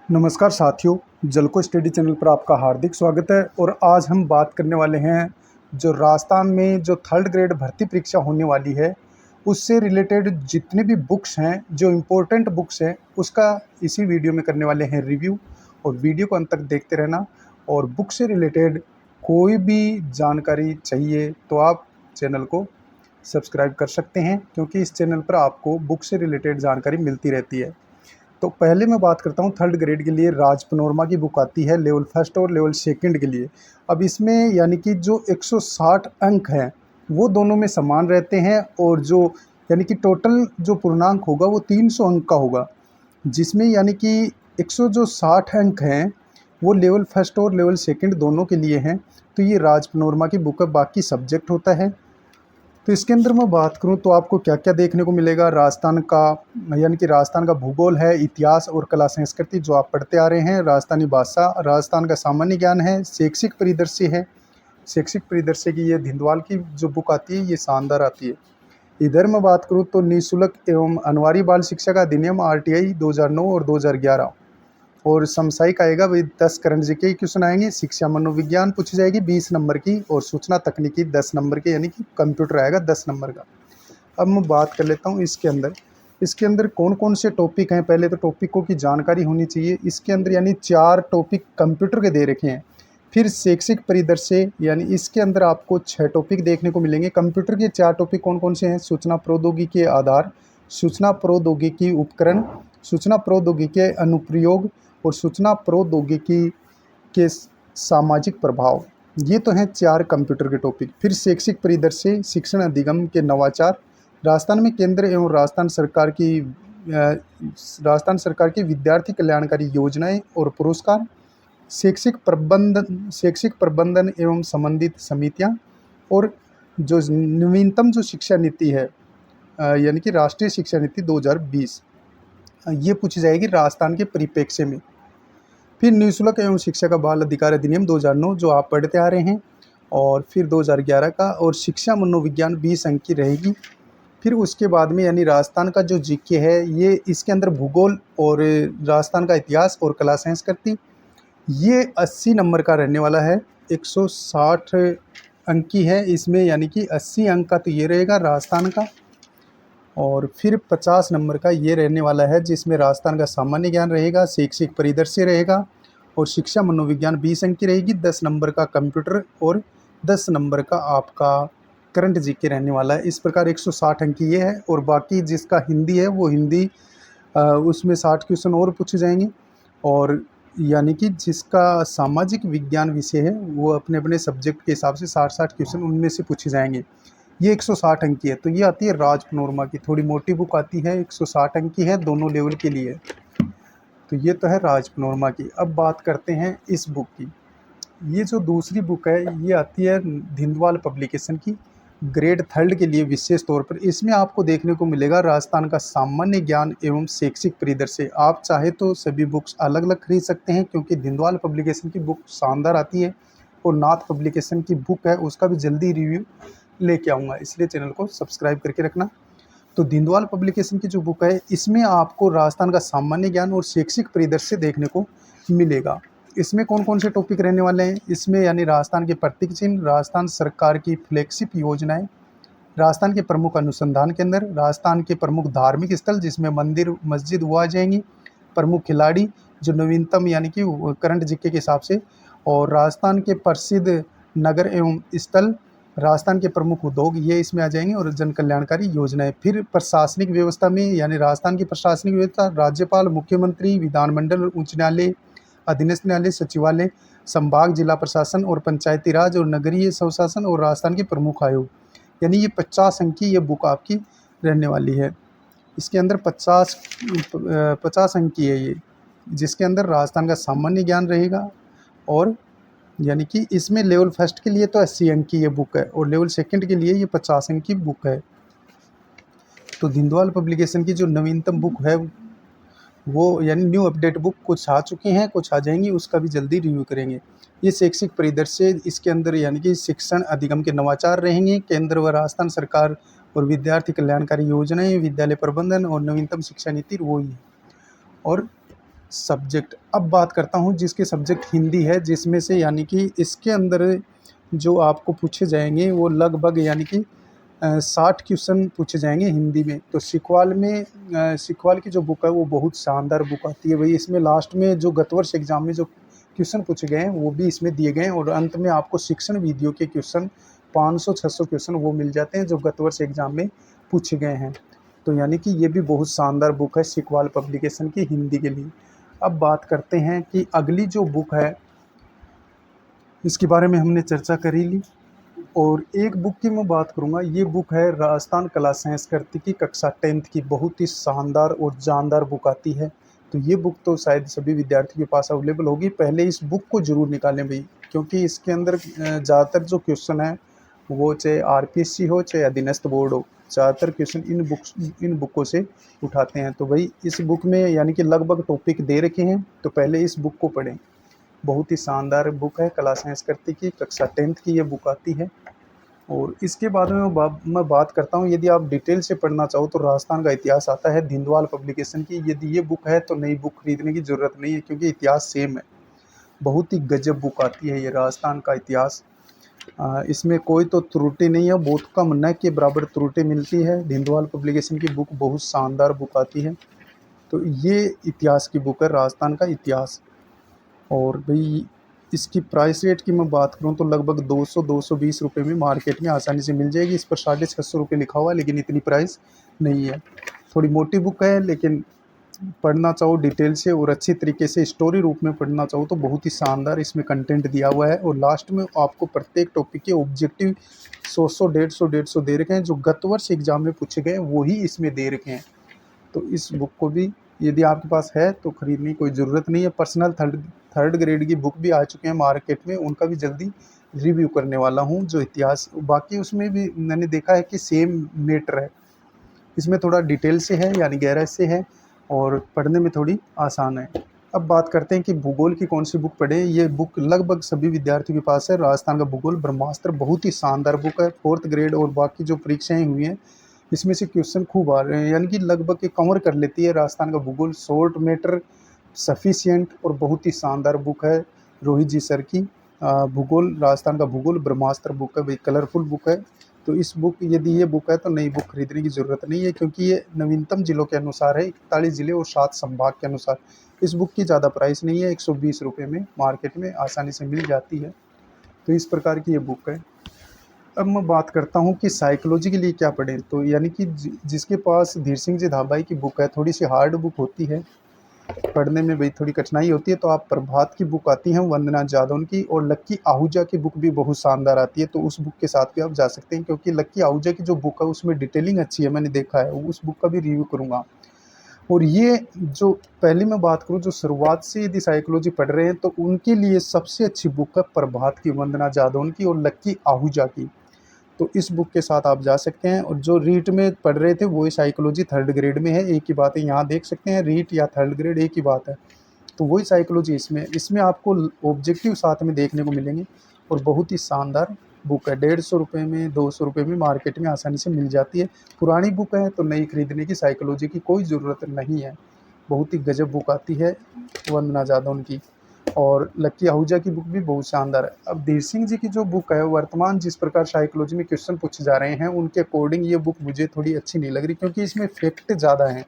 नमस्कार साथियों, जलको स्टडी चैनल पर आपका हार्दिक स्वागत है। और आज हम बात करने वाले हैं जो राजस्थान में जो थर्ड ग्रेड भर्ती परीक्षा होने वाली है, उससे रिलेटेड जितने भी बुक्स हैं, जो इम्पोर्टेंट बुक्स हैं, उसका इसी वीडियो में करने वाले हैं रिव्यू। और वीडियो को अंत तक देखते रहना। और बुक से रिलेटेड कोई भी जानकारी चाहिए तो आप चैनल को सब्सक्राइब कर सकते हैं, क्योंकि इस चैनल पर आपको बुक से रिलेटेड जानकारी मिलती रहती है। तो पहले मैं बात करता हूँ थर्ड ग्रेड के लिए राज पनोरमा की बुक आती है लेवल फर्स्ट और लेवल सेकंड के लिए। अब इसमें यानी कि जो 160 अंक हैं वो दोनों में समान रहते हैं, और जो यानी कि टोटल जो पूर्णांक होगा वो 300 अंक का होगा, जिसमें यानी कि 100 जो 60 अंक हैं वो लेवल फर्स्ट और लेवल सेकंड दोनों के लिए हैं। तो ये राज पनोरमा की बुक है, बाकी सब्जेक्ट होता है। तो इसके अंदर मैं बात करूं तो आपको क्या क्या देखने को मिलेगा। राजस्थान का यानी कि राजस्थान का भूगोल है, इतिहास और कला संस्कृति जो आप पढ़ते आ रहे हैं, राजस्थानी भाषा, राजस्थान का सामान्य ज्ञान है, शैक्षिक परिदृश्य है। शैक्षिक परिदृश्य की ये धिंदवाल की जो बुक आती है ये शानदार आती है। इधर मैं बात करूँ तो निःशुल्क एवं अनिवार्य बाल शिक्षा का अधिनियम RTI 2009 और 2011। और समसामयिक आएगा वही 10 करंट जीके क्वेश्चन आएंगे। शिक्षा मनोविज्ञान पूछी जाएगी 20 नंबर की, और सूचना तकनीकी 10 नंबर के, यानी कि कंप्यूटर आएगा 10 नंबर का। अब मैं बात कर लेता हूँ इसके अंदर कौन कौन से टॉपिक हैं। पहले तो टॉपिकों की जानकारी होनी चाहिए। इसके अंदर यानी 4 टॉपिक कंप्यूटर के दे रखे हैं। फिर शैक्षिक परिदृश्य, यानी इसके अंदर आपको 6 टॉपिक देखने को मिलेंगे। कंप्यूटर के 4 टॉपिक कौन कौन से हैं? सूचना प्रौद्योगिकी के आधार, सूचना प्रौद्योगिकी उपकरण, सूचना प्रौद्योगिकी के अनुप्रयोग, और सूचना प्रौद्योगिकी के सामाजिक प्रभाव। ये तो हैं 4 कंप्यूटर के टॉपिक। फिर शैक्षिक परिदृश्य, शिक्षण अधिगम के नवाचार, राजस्थान में केंद्र एवं राजस्थान सरकार की विद्यार्थी कल्याणकारी योजनाएं और पुरस्कार, शैक्षिक प्रबंधन एवं संबंधित समितियां, और जो नवीनतम जो शिक्षा नीति है यानी कि राष्ट्रीय शिक्षा नीति 2020, ये पूछी जाएगी राजस्थान के परिप्रेक्ष्य में। फिर निःशुल्क एवं शिक्षा का बाल अधिकार अधिनियम 2009 जो आप पढ़ते आ रहे हैं, और फिर 2011 का, और शिक्षा मनोविज्ञान 20 अंक की रहेगी। फिर उसके बाद में यानी राजस्थान का जो जीके है ये इसके अंदर भूगोल, और राजस्थान का इतिहास और कला संस्कृति, ये 80 नंबर का रहने वाला है। 160 अंक की है इसमें, यानी कि 80 अंक का तो ये रहेगा राजस्थान का। और फिर 50 नंबर का ये रहने वाला है, जिसमें राजस्थान का सामान्य ज्ञान रहेगा, शैक्षिक परिदृश्य रहेगा, और शिक्षा मनोविज्ञान 20 अंक की रहेगी। 10 नंबर का कंप्यूटर, और 10 नंबर का आपका करंट जीके रहने वाला है। इस प्रकार 160 अंक की ये है। और बाकी जिसका हिंदी है वो हिंदी, उसमें 60 क्वेश्चन और पूछे जाएंगे। और यानी कि जिसका सामाजिक विज्ञान विषय है वो अपने अपने सब्जेक्ट के हिसाब से 60-60 क्वेश्चन उनमें से पूछे जाएंगे। ये 160 अंक की है। तो ये आती है राज पनोरमा की, थोड़ी मोटी बुक आती है, 160 अंक की है, दोनों लेवल के लिए। तो ये तो है राज पनोरमा की। अब बात करते हैं इस बुक की। ये जो दूसरी बुक है ये आती है धिंदवाल पब्लिकेशन की, ग्रेड थर्ड के लिए विशेष तौर पर। इसमें आपको देखने को मिलेगा राजस्थान का सामान्य ज्ञान एवं शैक्षिक परिदृश्य। आप चाहे तो सभी बुक्स अलग अलग खरीद सकते हैं, क्योंकि धिंदवाल पब्लिकेशन की बुक शानदार आती है, और नाथ पब्लिकेशन की बुक है उसका भी जल्दी रिव्यू लेके आऊँगा, इसलिए चैनल को सब्सक्राइब करके रखना। तो धिंदवाल पब्लिकेशन की जो बुक है इसमें आपको राजस्थान का सामान्य ज्ञान और शैक्षिक परिदृश्य देखने को मिलेगा। इसमें कौन कौन से टॉपिक रहने वाले हैं? इसमें यानी राजस्थान के प्रतीक चिन्ह, राजस्थान सरकार की फ्लैगशिप योजनाएं, राजस्थान के प्रमुख अनुसंधान केंद्र, राजस्थान के प्रमुख धार्मिक स्थल जिसमें मंदिर मस्जिद वो आ जाएंगी, प्रमुख खिलाड़ी जो नवीनतम यानी कि करंट जीके के हिसाब से, और राजस्थान के प्रसिद्ध नगर एवं स्थल, राजस्थान के प्रमुख उद्योग ये इसमें आ जाएंगे, और जन कल्याणकारी योजनाएं। फिर प्रशासनिक व्यवस्था में यानी राजस्थान की प्रशासनिक व्यवस्था, राज्यपाल, मुख्यमंत्री, विधानमंडल, उच्च न्यायालय, अधीनस्थ न्यायालय, सचिवालय, संभाग, जिला प्रशासन और पंचायती राज और नगरीय स्वशासन, और राजस्थान के प्रमुख आयोग। यानी ये 50 अंक की ये बुक आपकी रहने वाली है। इसके अंदर 50 अंक की है ये, जिसके अंदर राजस्थान का सामान्य ज्ञान रहेगा, और यानी कि इसमें लेवल फर्स्ट के लिए तो 80 अंक की ये बुक है, और लेवल सेकंड के लिए ये 50 अंक की बुक है। तो धिंदवाल पब्लिकेशन की जो नवीनतम बुक है वो यानी न्यू अपडेट बुक, कुछ आ चुकी हैं, कुछ आ जाएंगी, उसका भी जल्दी रिव्यू करेंगे। ये शैक्षिक परिदृश्य, इसके अंदर यानी कि शिक्षण अधिगम के नवाचार रहेंगे, केंद्र व राजस्थान सरकार और विद्यार्थी कल्याणकारी योजनाएं, विद्यालय प्रबंधन और नवीनतम शिक्षा नीति वो ही है। और सब्जेक्ट। अब बात करता हूँ जिसके सब्जेक्ट हिंदी है, जिसमें से यानी कि इसके अंदर जो आपको पूछे जाएंगे वो लगभग यानी कि 60 क्वेश्चन पूछे जाएंगे हिंदी में। तो सिखवाल में सिखवाल की जो बुक है वो बहुत शानदार बुक आती है भाई। इसमें लास्ट में जो गत वर्ष एग्जाम में जो क्वेश्चन पूछे गए हैं वो भी इसमें दिए गए हैं, और अंत में आपको शिक्षण वीडियो के क्वेश्चन 500-600 क्वेश्चन वो मिल जाते हैं जो गत वर्ष एग्जाम में पूछे गए हैं। तो यानी कि ये भी बहुत शानदार बुक है सिखवाल पब्लिकेशन की हिंदी के लिए। अब बात करते हैं कि अगली जो बुक है इसके बारे में हमने चर्चा कर ही ली, और एक बुक की मैं बात करूंगा। ये बुक है राजस्थान कला संस्कृति की कक्षा 10th की, बहुत ही शानदार और जानदार बुक आती है। तो ये बुक तो शायद सभी विद्यार्थियों के पास अवेलेबल होगी। पहले इस बुक को ज़रूर निकालें भाई, क्योंकि इसके अंदर ज़्यादातर जो क्वेश्चन है वो चाहे आरपीएससी हो चाहे अधीनस्थ बोर्ड हो, ज़्यादातर क्वेश्चन इन बुकों से उठाते हैं। तो भाई इस बुक में यानी कि लगभग टॉपिक दे रखे हैं, तो पहले इस बुक को पढ़ें। बहुत ही शानदार बुक है, कला संस्कृति की कक्षा 10th की ये बुक आती है। और इसके बाद में मैं बात करता हूँ, यदि आप डिटेल से पढ़ना चाहो तो राजस्थान का इतिहास आता है धिंदवाल पब्लिकेशन की। यदि ये बुक है तो नई बुक खरीदने की ज़रूरत नहीं है, क्योंकि इतिहास सेम है। बहुत ही गजब बुक आती है ये राजस्थान का इतिहास। इसमें कोई तो त्रुटि नहीं है, बहुत कम न के बराबर त्रुटि मिलती है। धिंदवाल पब्लिकेशन की बुक बहुत शानदार बुक आती है। तो ये इतिहास की बुक है, राजस्थान का इतिहास। और भाई इसकी प्राइस रेट की मैं बात करूं तो लगभग 200-220 रुपये में मार्केट में आसानी से मिल जाएगी। इस पर 650 रुपये लिखा हुआ है, लेकिन इतनी प्राइस नहीं है। थोड़ी मोटी बुक है, लेकिन पढ़ना चाहो डिटेल से और अच्छी तरीके से स्टोरी रूप में पढ़ना चाहो तो बहुत ही शानदार इसमें कंटेंट दिया हुआ है। और लास्ट में आपको प्रत्येक टॉपिक के ऑब्जेक्टिव 100-150 दे रखे हैं, जो गत वर्ष एग्जाम में पूछे गए वही इसमें दे रखे हैं। तो इस बुक को भी यदि आपके पास है तो खरीदने की कोई ज़रूरत नहीं है। पर्सनल थर्ड ग्रेड की बुक भी आ चुके हैं मार्केट में, उनका भी जल्दी रिव्यू करने वाला हूँ। जो इतिहास बाकी उसमें भी मैंने देखा है कि सेम मैटर है, इसमें थोड़ा डिटेल से है यानी गहराई से है और पढ़ने में थोड़ी आसान है। अब बात करते हैं कि भूगोल की कौन सी बुक पढ़ें। ये बुक लगभग सभी विद्यार्थियों के पास है, राजस्थान का भूगोल ब्रह्मास्त्र। बहुत ही शानदार बुक है, 4th ग्रेड और बाकी जो परीक्षाएं हुई हैं इसमें से क्वेश्चन खूब आ रहे हैं, यानी कि लगभग ये कवर कर लेती है राजस्थान का भूगोल। शॉर्ट मैटर, सफिशिएंट और बहुत ही शानदार बुक है रोहित जी सर की। भूगोल, राजस्थान का भूगोल ब्रह्मास्त्र बुक है भाई, कलरफुल बुक है। तो इस बुक यदि ये बुक है तो नई बुक खरीदने की ज़रूरत नहीं है, क्योंकि ये नवीनतम जिलों के अनुसार है, 41 ज़िले और 7 संभाग के अनुसार। इस बुक की ज़्यादा प्राइस नहीं है, 120 रुपये में मार्केट में आसानी से मिल जाती है। तो इस प्रकार की ये बुक है। अब मैं बात करता हूँ कि साइकोलॉजी के लिए क्या पढ़ें। तो यानी कि जिसके पास धीर सिंह जी धाबाई की बुक है, थोड़ी सी हार्ड बुक होती है, पढ़ने में भाई थोड़ी कठिनाई होती है, तो आप प्रभात की बुक आती है वंदना जादौन की, और लक्की आहूजा की बुक भी बहुत शानदार आती है। तो उस बुक के साथ भी आप जा सकते हैं, क्योंकि लक्की आहूजा की जो बुक है उसमें डिटेलिंग अच्छी है, मैंने देखा है। उस बुक का भी रिव्यू करूँगा। और ये जो पहली मैं बात करूँ, जो शुरुआत से यदि साइकोलॉजी पढ़ रहे हैं तो उनके लिए सबसे अच्छी बुक है प्रभात की, वंदना जादौन की और लक्की आहूजा की। तो इस बुक के साथ आप जा सकते हैं। और जो रीट में पढ़ रहे थे वही साइकोलॉजी 3rd ग्रेड में है, एक ही बात है। यहाँ देख सकते हैं रीट या 3rd ग्रेड एक ही बात है। तो वही साइकोलॉजी इसमें आपको ऑब्जेक्टिव साथ में देखने को मिलेंगे। और बहुत ही शानदार बुक है, 150 रुपये में 200 रुपये में मार्केट में आसानी से मिल जाती है। पुरानी बुक है तो नई खरीदने की साइकोलॉजी की कोई ज़रूरत नहीं है। बहुत ही गजब बुक आती है वंदना जादौन की, और लक्की आहूजा की बुक भी बहुत शानदार है। अब धीर सिंह जी की जो बुक है, वर्तमान जिस प्रकार साइकोलॉजी में क्वेश्चन पूछे जा रहे हैं उनके अकॉर्डिंग ये बुक मुझे थोड़ी अच्छी नहीं लग रही, क्योंकि इसमें फैक्ट ज़्यादा हैं।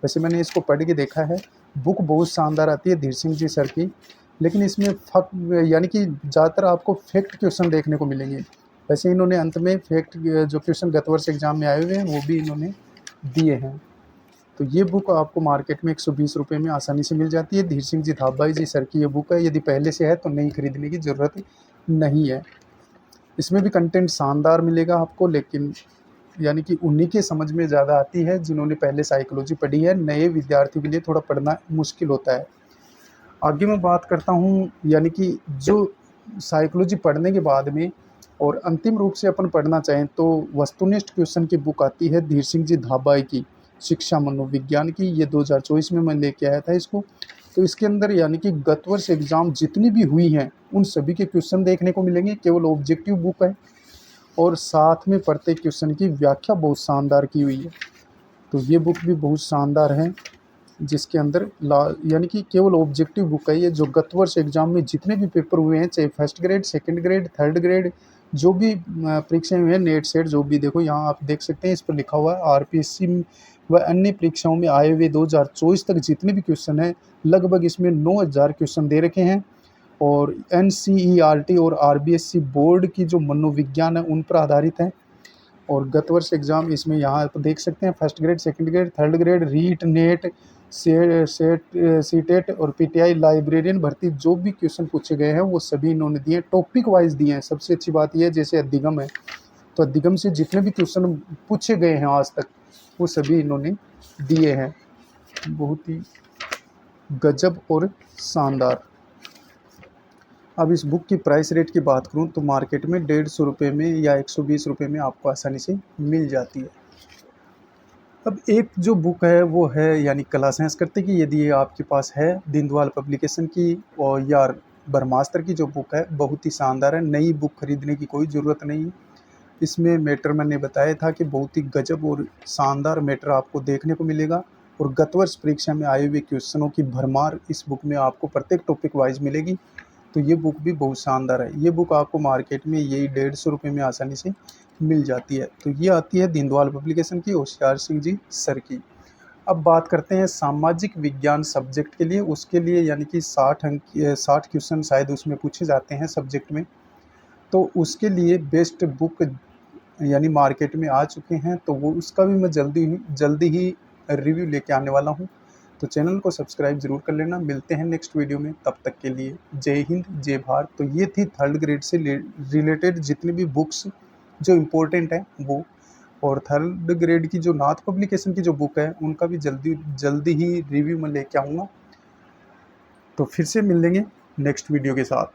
वैसे मैंने इसको पढ़ के देखा है, बुक बहुत शानदार आती है धीर सिंह जी सर की, लेकिन इसमें यानी कि ज़्यादातर आपको फैक्ट क्वेश्चन देखने को मिलेंगे। वैसे इन्होंने अंत में फैक्ट जो क्वेश्चन गत वर्ष एग्जाम में आए हुए हैं वो भी इन्होंने दिए हैं। तो ये बुक आपको मार्केट में 120 रुपये में आसानी से मिल जाती है। धीर सिंह जी धाबाई जी सर की ये बुक है, यदि पहले से है तो नई खरीदने की ज़रूरत नहीं है। इसमें भी कंटेंट शानदार मिलेगा आपको, लेकिन यानी कि उन्हीं के समझ में ज़्यादा आती है जिन्होंने पहले साइकोलॉजी पढ़ी है। नए विद्यार्थियों के लिए थोड़ा पढ़ना मुश्किल होता है। आगे मैं बात करता हूँ, यानी कि जो साइकोलॉजी पढ़ने के बाद में और अंतिम रूप से अपन पढ़ना चाहें तो वस्तुनिष्ठ क्वेश्चन की बुक आती है धीर सिंह जी धाबाई की, शिक्षा मनोविज्ञान की। ये 2024 में मैं लेके आया था इसको। तो इसके अंदर यानी कि गत वर्ष एग्ज़ाम जितनी भी हुई हैं उन सभी के क्वेश्चन देखने को मिलेंगे। केवल ऑब्जेक्टिव बुक है और साथ में प्रत्येक क्वेश्चन की व्याख्या बहुत शानदार की हुई है। तो ये बुक भी बहुत शानदार है। जिसके अंदर ला यानी कि केवल ऑब्जेक्टिव बुक है ये, जो गत वर्ष एग्ज़ाम में जितने भी पेपर हुए हैं, चाहे first grade, second grade, third grade, जो भी परीक्षाएँ हुई हैं, नेट सेट जो भी, देखो यहाँ आप देख सकते हैं इस पर लिखा हुआ है आरपीएससी व अन्य परीक्षाओं में आए हुए 2024 तक जितने भी क्वेश्चन हैं, लगभग इसमें 9000 क्वेश्चन दे रखे हैं। और एनसीईआरटी और आरबीएससी बोर्ड की जो मनोविज्ञान है उन पर आधारित है। और गत वर्ष एग्ज़ाम इसमें यहाँ आप देख सकते हैं first grade, second grade, third grade, REET, NET, CTET और पीटीआई लाइब्रेरियन भर्ती जो भी क्वेश्चन पूछे गए हैं वो सभी इन्होंने दिए हैं, टॉपिक वाइज दिए हैं। सबसे अच्छी बात यह है, जैसे अधिगम है तो अधिगम से जितने भी क्वेश्चन पूछे गए हैं आज तक वो सभी इन्होंने दिए हैं। बहुत ही गजब और शानदार। अब इस बुक की प्राइस रेट की बात करूं तो मार्केट में 150 रुपये में या 120 रुपये में आपको आसानी से मिल जाती है। अब एक जो बुक है वो है यानी कला संस्कृति की, यदि ये आपके पास है दीनदयाल पब्लिकेशन की और या ब्रह्मास्त्र की जो बुक है, बहुत ही शानदार है। नई बुक खरीदने की कोई ज़रूरत नहीं है। इसमें मैटर मैंने बताया था कि बहुत ही गजब और शानदार मैटर आपको देखने को मिलेगा। और गत वर्ष परीक्षा में आए हुए क्वेश्चनों की भरमार इस बुक में आपको प्रत्येक टॉपिक वाइज मिलेगी। तो ये बुक भी बहुत शानदार है। ये बुक आपको मार्केट में यही 150 रुपये में आसानी से मिल जाती है। तो ये आती है दीनदयाल पब्लिकेशन की, होशियार सिंह जी सर की। अब बात करते हैं सामाजिक विज्ञान सब्जेक्ट के लिए। उसके लिए यानी कि 60 क्वेश्चन शायद उसमें पूछे जाते हैं सब्जेक्ट में। तो उसके लिए बेस्ट बुक यानी मार्केट में आ चुके हैं, तो वो उसका भी मैं जल्दी ही रिव्यू लेके आने वाला हूँ। तो चैनल को सब्सक्राइब ज़रूर कर लेना। मिलते हैं नेक्स्ट वीडियो में, तब तक के लिए जय हिंद जय भारत। तो ये थी थर्ड ग्रेड से रिलेटेड जितनी भी बुक्स जो इम्पोर्टेंट हैं वो, और थर्ड ग्रेड की जो नाथ पब्लिकेशन की जो बुक है उनका भी जल्दी ही रिव्यू में लेके आऊँगा। तो फिर से मिल लेंगे नेक्स्ट वीडियो के साथ।